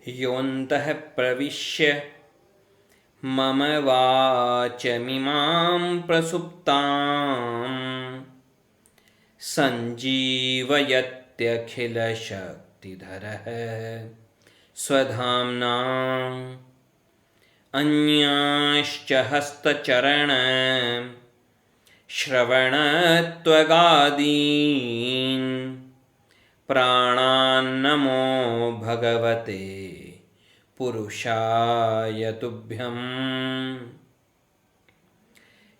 योऽन्तः प्रविश्य मम वाचमिमां प्रसुप्तां सञ्जीवयत्यखिलशक्तिधरः स्वधाम्ना अन्यांश्च हस्तचरण श्रवणत्वगादीन् प्राणान्नमो भगवते पुरुषाय तुभ्यं।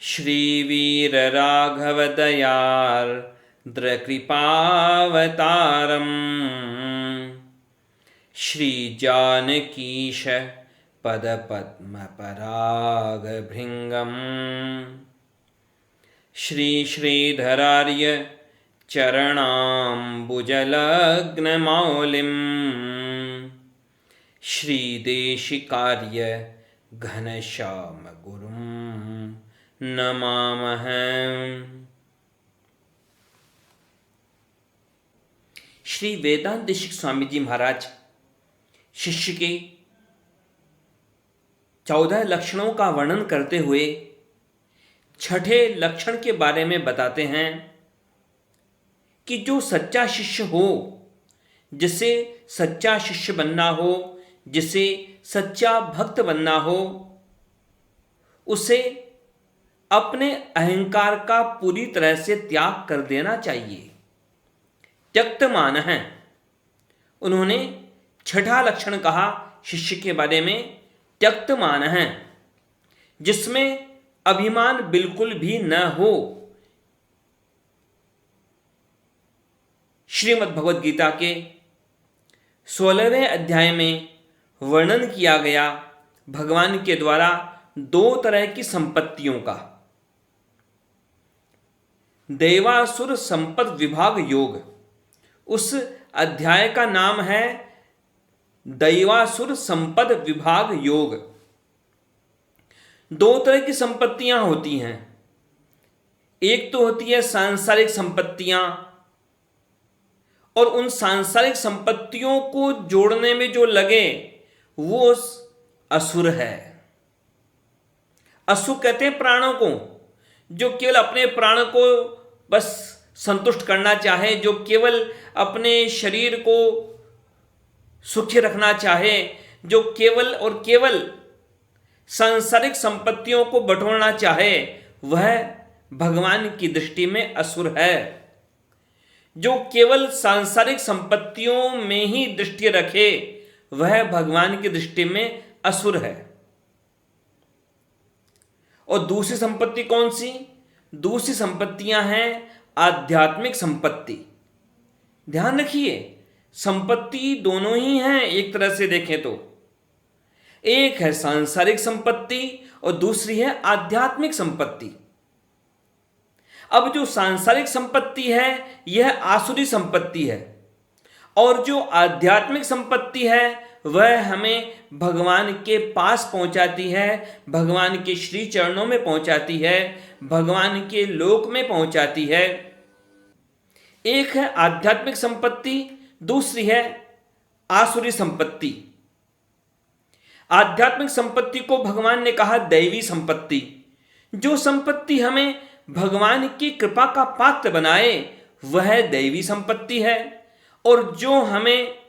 श्रीवीरराघवदयार्द्रकृपावतारं श्रीजानकीश पदपद्मपरागभृङ्गं श्रीश्रीधरार्य चरणाम्बुजलग्नमौलिं श्रीदेशिकार्य घनश्यामगुरुं नमामः। श्री वेदांत देशिक स्वामी जी महाराज शिष्य के 14 लक्षणों का वर्णन करते हुए छठे लक्षण के बारे में बताते हैं कि जो सच्चा शिष्य हो, जिसे सच्चा शिष्य बनना हो, जिसे सच्चा भक्त बनना हो, उसे अपने अहंकार का पूरी तरह से त्याग कर देना चाहिए। त्यक्तमान है। उन्होंने छठा लक्षण कहा शिष्य के बारे में, त्यक्तमान है, जिसमें अभिमान बिल्कुल भी न हो। श्रीमद् भगवद गीता के 16वें अध्याय में वर्णन किया गया भगवान के द्वारा 2 तरह की संपत्तियों का। देवासुर संपद विभाग योग, उस अध्याय का नाम है दैवासुर संपद विभाग योग। 2 तरह की संपत्तियां होती हैं। एक तो होती है सांसारिक संपत्तियां, और उन सांसारिक संपत्तियों को जोड़ने में जो लगे वो असुर है। असुर कहते हैं प्राणों को, जो केवल अपने प्राण को बस संतुष्ट करना चाहे, जो केवल अपने शरीर को सुखी रखना चाहे, जो केवल और केवल सांसारिक संपत्तियों को बटोरना चाहे, वह भगवान की दृष्टि में असुर है। जो केवल सांसारिक संपत्तियों में ही दृष्टि रखे, वह भगवान की दृष्टि में असुर है। और दूसरी संपत्ति कौन सी? दूसरी संपत्तियां हैं आध्यात्मिक संपत्ति। ध्यान रखिए, संपत्ति दोनों ही हैं एक तरह से देखें तो। एक है सांसारिक संपत्ति और दूसरी है आध्यात्मिक संपत्ति। अब जो सांसारिक संपत्ति है यह आसुरी संपत्ति है, और जो आध्यात्मिक संपत्ति है वह हमें भगवान के पास पहुंचाती है, भगवान के श्री चरणों में पहुंचाती है, भगवान के लोक में पहुंचाती है। एक है आध्यात्मिक संपत्ति, दूसरी है आसुरी संपत्ति। आध्यात्मिक संपत्ति को भगवान ने कहा दैवी संपत्ति। जो संपत्ति हमें भगवान की कृपा का पात्र बनाए वह दैवी संपत्ति है, और जो हमें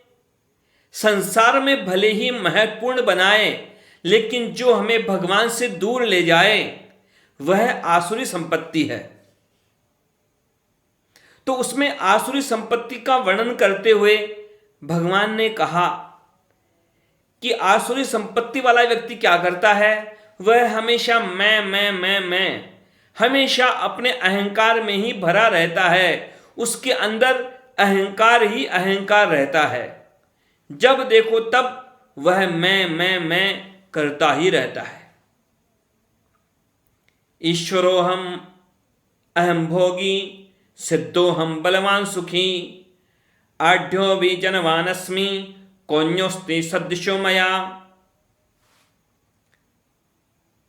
संसार में भले ही महत्वपूर्ण बनाए लेकिन जो हमें भगवान से दूर ले जाए वह आसुरी संपत्ति है। तो उसमें आसुरी संपत्ति का वर्णन करते हुए भगवान ने कहा कि आसुरी संपत्ति वाला व्यक्ति क्या करता है, वह हमेशा मैं हमेशा अपने अहंकार में ही भरा रहता है। उसके अंदर अहंकार ही अहंकार रहता है। जब देखो तब वह मैं करता ही रहता है। ईश्वरोहम अहम भोगी सिद्धोहम बलवान सुखी आढ्यो भी जनवानस्मि कौन्योस्ति सदृशो मया।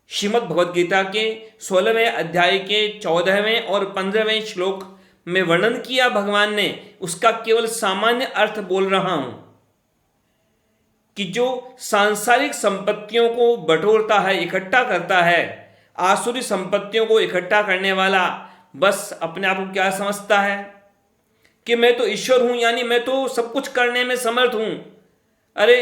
श्रीमद् भगवद गीता के 16वें अध्याय के 14वें और 15वें श्लोक में वर्णन किया भगवान ने, उसका केवल सामान्य अर्थ बोल रहा हूं कि जो सांसारिक संपत्तियों को बटोरता है, इकट्ठा करता है, आसुरी संपत्तियों को इकट्ठा करने वाला बस अपने आप को क्या समझता है कि मैं तो ईश्वर हूं, यानी मैं तो सब कुछ करने में समर्थ हूं। अरे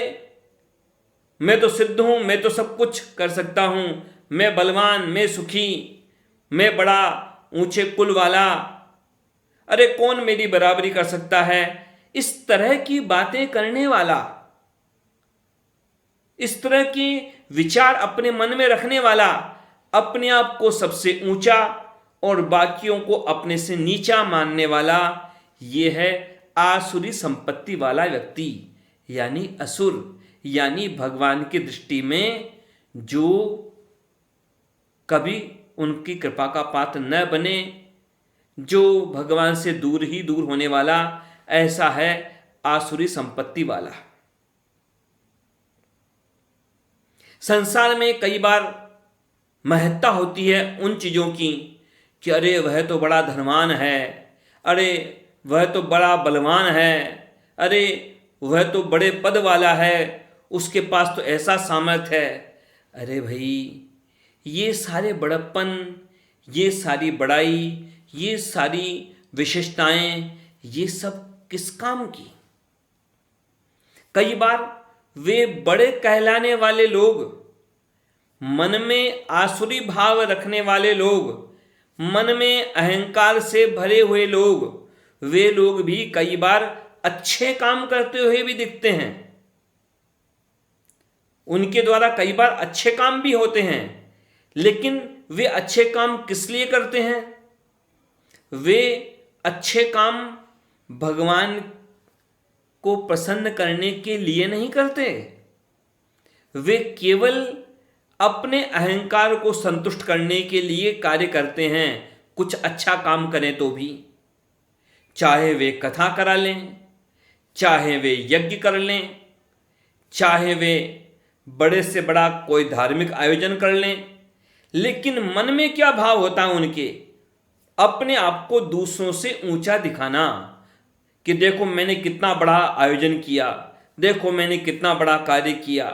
मैं तो सिद्ध हूं, मैं तो सब कुछ कर सकता हूं, मैं बलवान, मैं सुखी, मैं बड़ा ऊंचे कुल वाला, अरे कौन मेरी बराबरी कर सकता है। इस तरह की बातें करने वाला, इस तरह की विचार अपने मन में रखने वाला, अपने आप को सबसे ऊंचा और बाकियों को अपने से नीचा मानने वाला, यह है आसुरी संपत्ति वाला व्यक्ति, यानी असुर, यानी भगवान की दृष्टि में जो कभी उनकी कृपा का पात्र न बने, जो भगवान से दूर ही दूर होने वाला, ऐसा है आसुरी संपत्ति वाला। संसार में कई बार महत्ता होती है उन चीज़ों की कि अरे वह तो बड़ा धनवान है, अरे वह तो बड़ा बलवान है, अरे वह तो बड़े पद वाला है, उसके पास तो ऐसा सामर्थ्य है। अरे भाई, ये सारे बड़प्पन, ये सारी बड़ाई, ये सारी विशेषताएं, ये सब किस काम की? कई बार वे बड़े कहलाने वाले लोग, मन में आसुरी भाव रखने वाले लोग, मन में अहंकार से भरे हुए लोग, वे लोग भी कई बार अच्छे काम करते हुए भी दिखते हैं। उनके द्वारा कई बार अच्छे काम भी होते हैं, लेकिन वे अच्छे काम किस लिए करते हैं? वे अच्छे काम भगवान को प्रसन्न करने के लिए नहीं करते। वे केवल अपने अहंकार को संतुष्ट करने के लिए कार्य करते हैं। कुछ अच्छा काम करें तो भी, चाहे वे कथा करा लें, चाहे वे यज्ञ कर लें, चाहे वे बड़े से बड़ा कोई धार्मिक आयोजन कर लें, लेकिन मन में क्या भाव होता है उनके? अपने आप को दूसरों से ऊंचा दिखाना कि देखो मैंने कितना बड़ा आयोजन किया, देखो मैंने कितना बड़ा कार्य किया।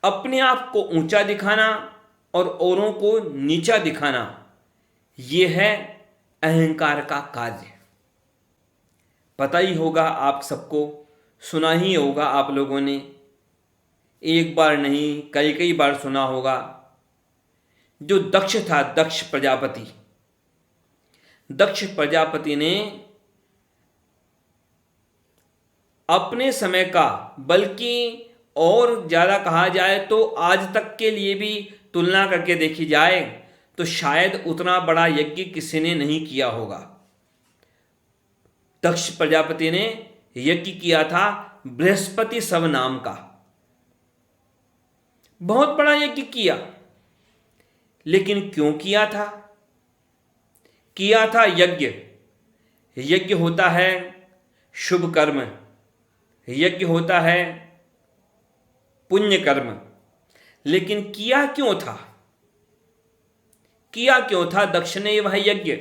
अपने आप को ऊंचा दिखाना और औरों को नीचा दिखाना, यह है अहंकार का कार्य। पता ही होगा आप सबको, सुना ही होगा आप लोगों ने, एक बार नहीं कई कई बार सुना होगा। जो दक्ष था, दक्ष प्रजापति, दक्ष प्रजापति ने अपने समय का, बल्कि और ज़्यादा कहा जाए तो आज तक के लिए भी तुलना करके देखी जाए तो शायद उतना बड़ा यज्ञ किसी ने नहीं किया होगा। दक्ष प्रजापति ने यज्ञ किया था बृहस्पति सब नाम का, बहुत बड़ा यज्ञ किया। लेकिन क्यों किया था? किया था यज्ञ। यज्ञ होता है शुभ कर्म, यज्ञ होता है पुण्य कर्म। लेकिन किया क्यों था? किया क्यों था दक्ष ने वह यज्ञ?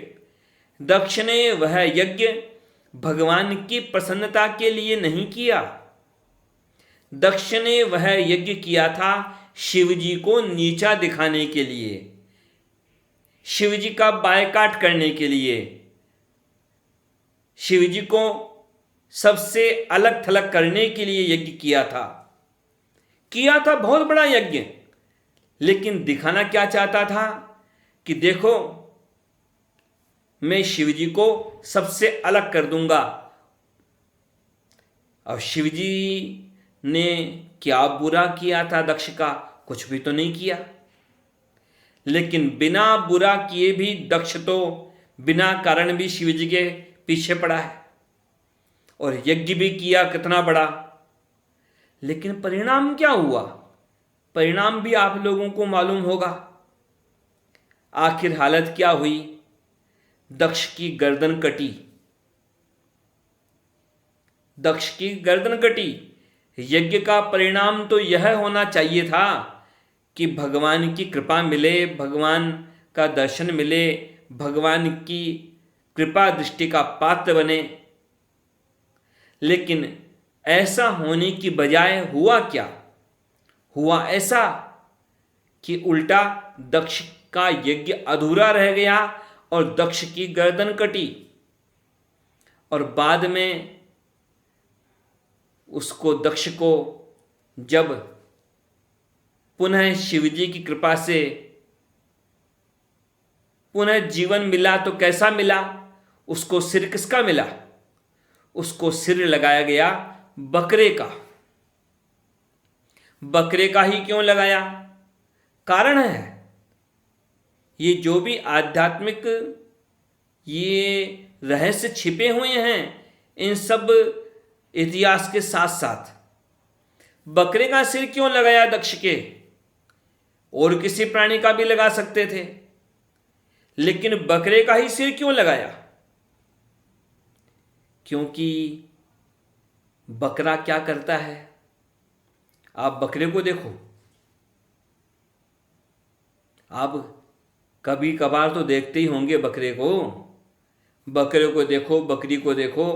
दक्ष ने वह यज्ञ भगवान की प्रसन्नता के लिए नहीं किया। दक्ष ने वह यज्ञ किया था शिव जी को नीचा दिखाने के लिए, शिव जी का बायकाट करने के लिए, शिव जी को सबसे अलग थलग करने के लिए यज्ञ किया था। किया था बहुत बड़ा यज्ञ, लेकिन दिखाना क्या चाहता था कि देखो मैं शिव जी को सबसे अलग कर दूंगा। अब शिव जी ने क्या बुरा किया था दक्ष का? कुछ भी तो नहीं किया। लेकिन बिना बुरा किए भी दक्ष तो बिना कारण भी शिव जी के पीछे पड़ा है और यज्ञ भी किया कितना बड़ा। लेकिन परिणाम क्या हुआ? परिणाम भी आप लोगों को मालूम होगा। आखिर हालत क्या हुई? दक्ष की गर्दन कटी, दक्ष की गर्दन कटी। यज्ञ का परिणाम तो यह होना चाहिए था कि भगवान की कृपा मिले, भगवान का दर्शन मिले, भगवान की कृपा दृष्टि का पात्र बने। लेकिन ऐसा होने की बजाय हुआ क्या? हुआ ऐसा कि उल्टा दक्ष का यज्ञ अधूरा रह गया और दक्ष की गर्दन कटी, और बाद में उसको, दक्ष को, जब पुनः शिवजी की कृपा से पुनः जीवन मिला तो कैसा मिला? उसको सिर किसका मिला? उसको सिर लगाया गया बकरे का। बकरे का ही क्यों लगाया? कारण है, ये जो भी आध्यात्मिक ये रहस्य छिपे हुए हैं, इन सब इतिहास के साथ साथ बकरे का सिर क्यों लगाया दक्ष के? और किसी प्राणी का भी लगा सकते थे, लेकिन बकरे का ही सिर क्यों लगाया? क्योंकि बकरा क्या करता है? आप बकरे को देखो, आप कभी कभार तो देखते ही होंगे बकरे को। बकरे को देखो, बकरी को देखो,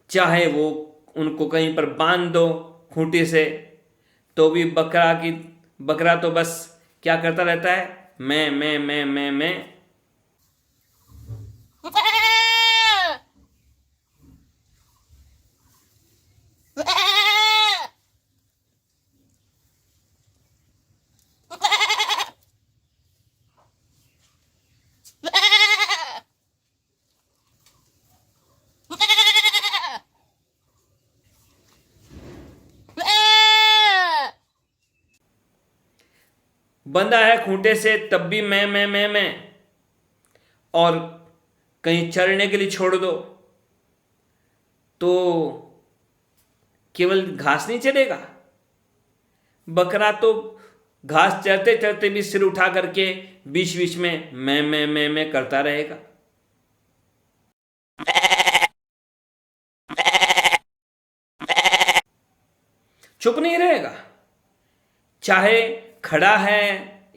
चाहे वो उनको कहीं पर बांध दो खूंटे से, तो भी बकरा तो बस क्या करता रहता है? मैं। बंधा है खूंटे से तब भी मैं। और कहीं चरने के लिए छोड़ दो तो केवल घास नहीं चरेगा। बकरा तो घास चरते चरते भी सिर उठा करके बीच बीच में मैं करता रहेगा। चुप नहीं रहेगा। चाहे खड़ा है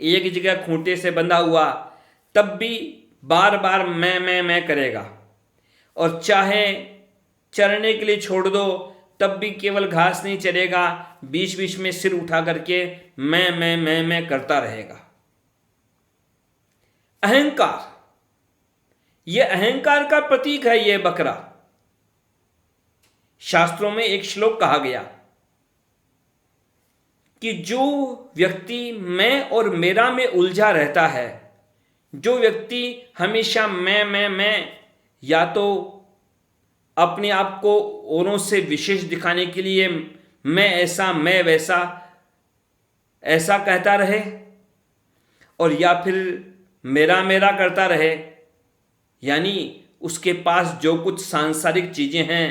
एक जगह खूंटे से बंधा हुआ, तब भी बार बार मैं करेगा। और चाहे चरने के लिए छोड़ दो, तब भी केवल घास नहीं चरेगा, बीच बीच में सिर उठा करके मैं करता रहेगा। अहंकार, यह अहंकार का प्रतीक है यह बकरा। शास्त्रों में एक श्लोक कहा गया कि जो व्यक्ति मैं और मेरा में उलझा रहता है, जो व्यक्ति हमेशा मैं, या तो अपने आप को औरों से विशेष दिखाने के लिए मैं ऐसा मैं वैसा ऐसा कहता रहे, और या फिर मेरा करता रहे, यानी उसके पास जो कुछ सांसारिक चीजें हैं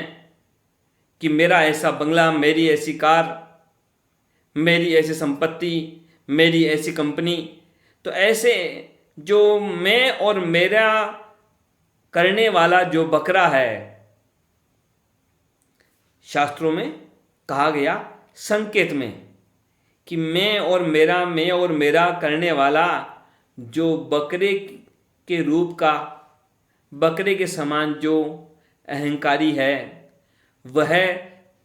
कि मेरा ऐसा बंगला, मेरी ऐसी कार, मेरी ऐसी संपत्ति, मेरी ऐसी कंपनी, तो ऐसे जो मैं और मेरा करने वाला जो बकरा है, शास्त्रों में कहा गया संकेत में कि मैं और मेरा करने वाला जो बकरे के रूप का, बकरे के समान जो अहंकारी है, वह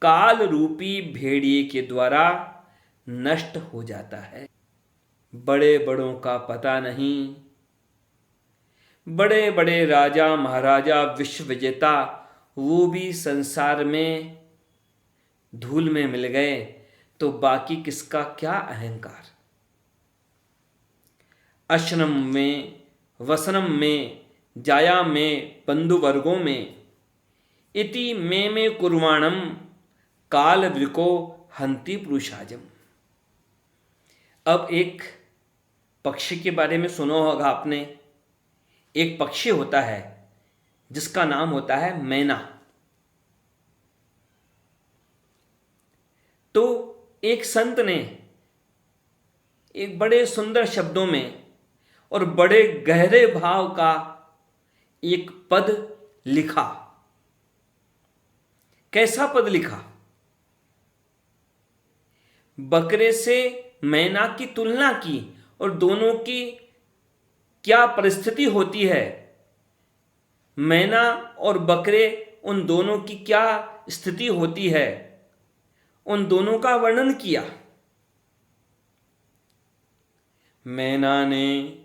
काल रूपी भेड़िए के द्वारा नष्ट हो जाता है। बड़े बड़ों का पता नहीं, बड़े बड़े राजा महाराजा विश्व विजेता, वो भी संसार में धूल में मिल गए, तो बाकी किसका क्या अहंकार। अश्रम में, वसनम में, जाया में, बंधुवर्गों में, इति में कुर्वाणम काल वृको हंति पुरुषाजम। अब एक पक्षी के बारे में सुना होगा आपने। एक पक्षी होता है जिसका नाम होता है मैना। तो एक संत ने एक बड़े सुंदर शब्दों में और बड़े गहरे भाव का एक पद लिखा। कैसा पद लिखा? बकरे से मैना की तुलना की और दोनों की क्या परिस्थिति होती है, मैना और बकरे, उन दोनों की क्या स्थिति होती है, उन दोनों का वर्णन किया। मैना ने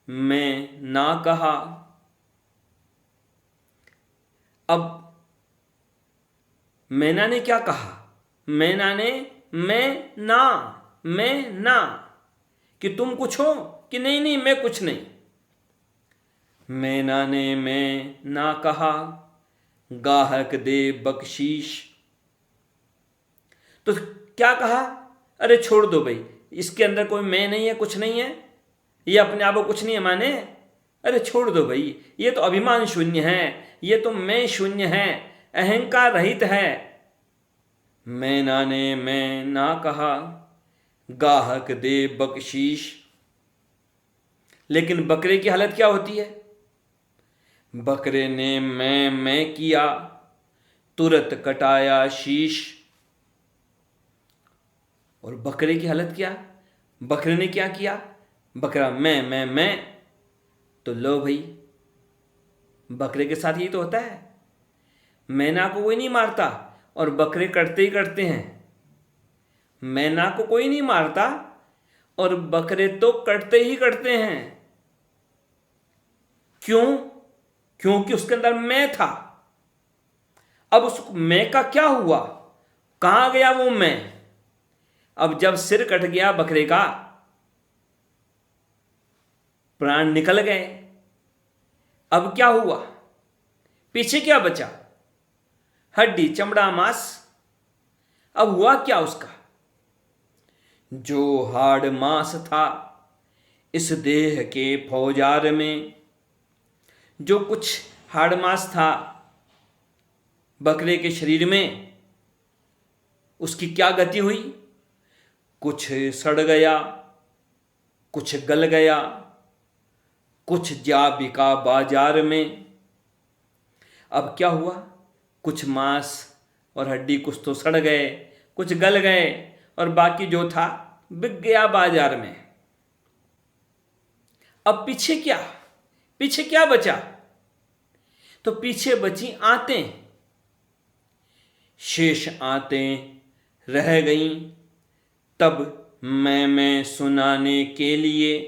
मैं ना कहा। अब मैना ने क्या कहा? मैना ने मैं ना, कि तुम कुछ हो कि नहीं नहीं मैं कुछ नहीं। मैना ने मैं ना कहा, गाहक दे बख्शीश। तो क्या कहा? अरे छोड़ दो भाई, इसके अंदर कोई मैं नहीं है, कुछ नहीं है, ये अपने आप को कुछ नहीं है माने। अरे छोड़ दो भाई, ये तो अभिमान शून्य है, ये तो मैं शून्य है, अहंकार रहित है। मैना ने मैं ना कहा, गाहक दे बख्शीश। लेकिन बकरे की हालत क्या होती है? बकरे ने मैं किया, तुरंत कटाया शीश। और बकरे की हालत क्या? बकरे ने क्या किया? बकरा मैं, तो लो भाई, बकरे के साथ ये तो होता है। मैना को कोई नहीं मारता और बकरे कटते ही कटते हैं। मैना को कोई नहीं मारता और बकरे तो कटते ही कटते हैं। क्यों? क्योंकि उसके अंदर मैं था। अब उस मैं का क्या हुआ? कहां गया वो मैं? अब जब सिर कट गया बकरे का, प्राण निकल गए। अब क्या हुआ? पीछे क्या बचा? हड्डी, चमड़ा, मांस। अब हुआ क्या उसका? जो हाड़ मांस था इस देह के फौजार में, जो कुछ हाड़ मांस था बकरे के शरीर में, उसकी क्या गति हुई? कुछ सड़ गया, कुछ गल गया, कुछ जा बिका बाजार में। अब क्या हुआ? कुछ मांस और हड्डी कुछ तो सड़ गए, कुछ गल गए, और बाकी जो था बिक गया बाजार में। अब पीछे क्या? पीछे क्या बचा? तो पीछे बची आंतें। शेष आंतें रह गईं तब मैं सुनाने के लिए।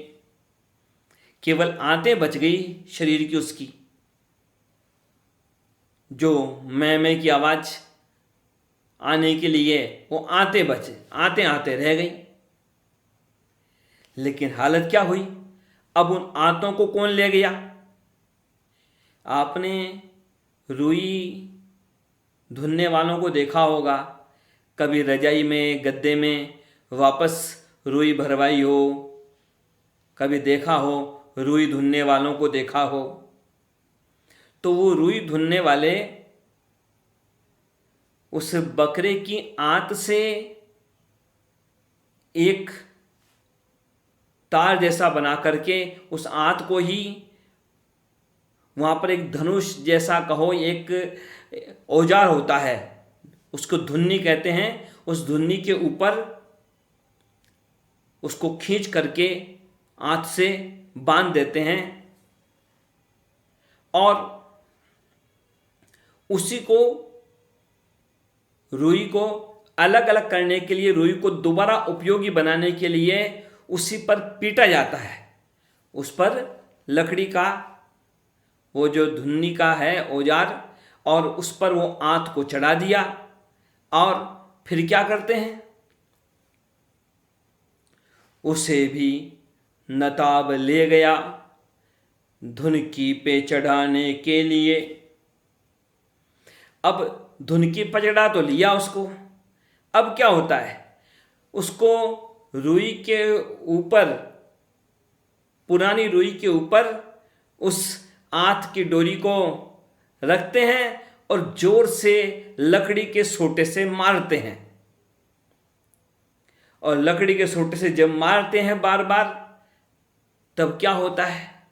केवल आंतें बच गई शरीर की उसकी, जो मैं की आवाज आने के लिए वो आंतें बचे, आंतें रह गई। लेकिन हालत क्या हुई? अब उन आंतों को कौन ले गया? आपने रुई धुनने वालों को देखा होगा, कभी रजाई में, गद्दे में वापस रुई भरवाई हो, कभी देखा हो, रुई धुनने वालों को देखा हो। तो वो रुई धुनने वाले उस बकरे की आंत से एक तार जैसा बना करके उस आंत को ही वहां पर एक धनुष जैसा कहो, एक औजार होता है, उसको धुन्नी कहते हैं। उस धुन्नी के ऊपर उसको खींच करके आंत से बांध देते हैं और उसी को, रुई को अलग अलग करने के लिए, रुई को दोबारा उपयोगी बनाने के लिए उसी पर पीटा जाता है। उस पर लकड़ी का वो जो धुन्नी का है औजार, और उस पर वो आंत को चढ़ा दिया और फिर क्या करते हैं? उसे भी नताब ले गया धुनकी पे चढ़ाने के लिए। अब धुनकी पर चढ़ा तो लिया उसको। अब क्या होता है? उसको रुई के ऊपर, पुरानी रुई के ऊपर उस आंत की डोरी को रखते हैं और जोर से लकड़ी के सोटे से मारते हैं। और लकड़ी के सोटे से जब मारते हैं बार बार, तब क्या होता है?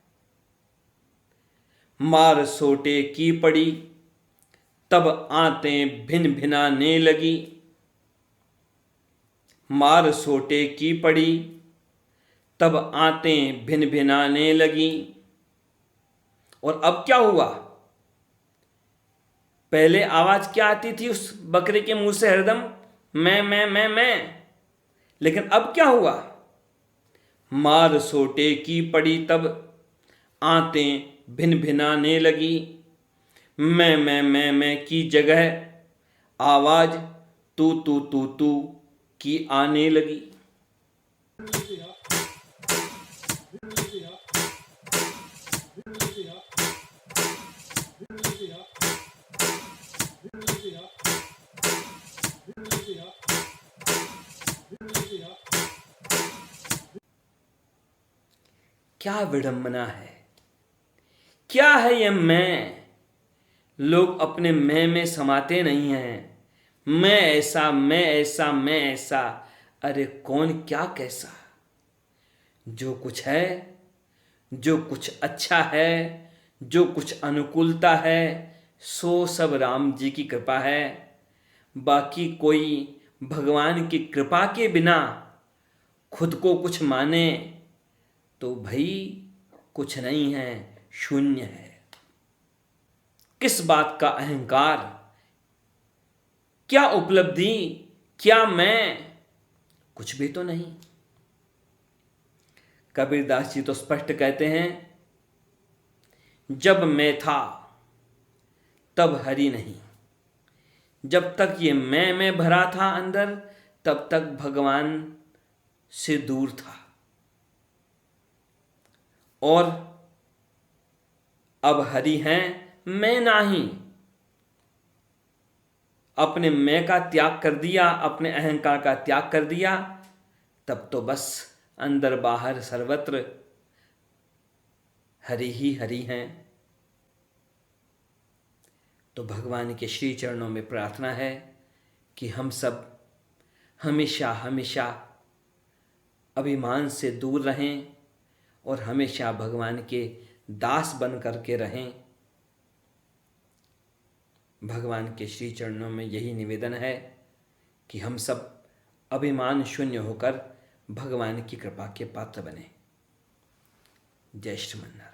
मार सोटे की पड़ी तब आंतें भिन भिनाने लगी। मार सोटे की पड़ी तब आंतें भिन भिनाने लगी। और अब क्या हुआ? पहले आवाज क्या आती थी उस बकरे के मुंह से हरदम? मैं। लेकिन अब क्या हुआ? मार सोटे की पड़ी तब आंतें भिन भिनाने लगी। मैं की जगह आवाज तू की आने लगी। क्या विडंबना है, क्या है ये मैं? लोग अपने मैं समाते नहीं हैं। मैं ऐसा। अरे कौन क्या कैसा? जो कुछ है, जो कुछ अच्छा है, जो कुछ अनुकूलता है, सो सब राम जी की कृपा है। बाकी कोई भगवान की कृपा के बिना खुद को कुछ माने तो भाई कुछ नहीं है, शून्य है। किस बात का अहंकार, क्या उपलब्धि, क्या मैं? कुछ भी तो नहीं। कबीरदास जी तो स्पष्ट कहते हैं, जब मैं था तब हरि नहीं। जब तक ये मैं भरा था अंदर, तब तक भगवान से दूर था। और अब हरि हैं, मैं नहीं। अपने मैं का त्याग कर दिया, अपने अहंकार का त्याग कर दिया, तब तो बस अंदर बाहर सर्वत्र हरि ही हरि हैं। तो भगवान के श्री चरणों में प्रार्थना है कि हम सब हमेशा हमेशा अभिमान से दूर रहें और हमेशा भगवान के दास बन करके रहें। भगवान के श्री चरणों में यही निवेदन है कि हम सब अभिमान शून्य होकर भगवान की कृपा के पात्र बने। जय श्रीमन्नारायण।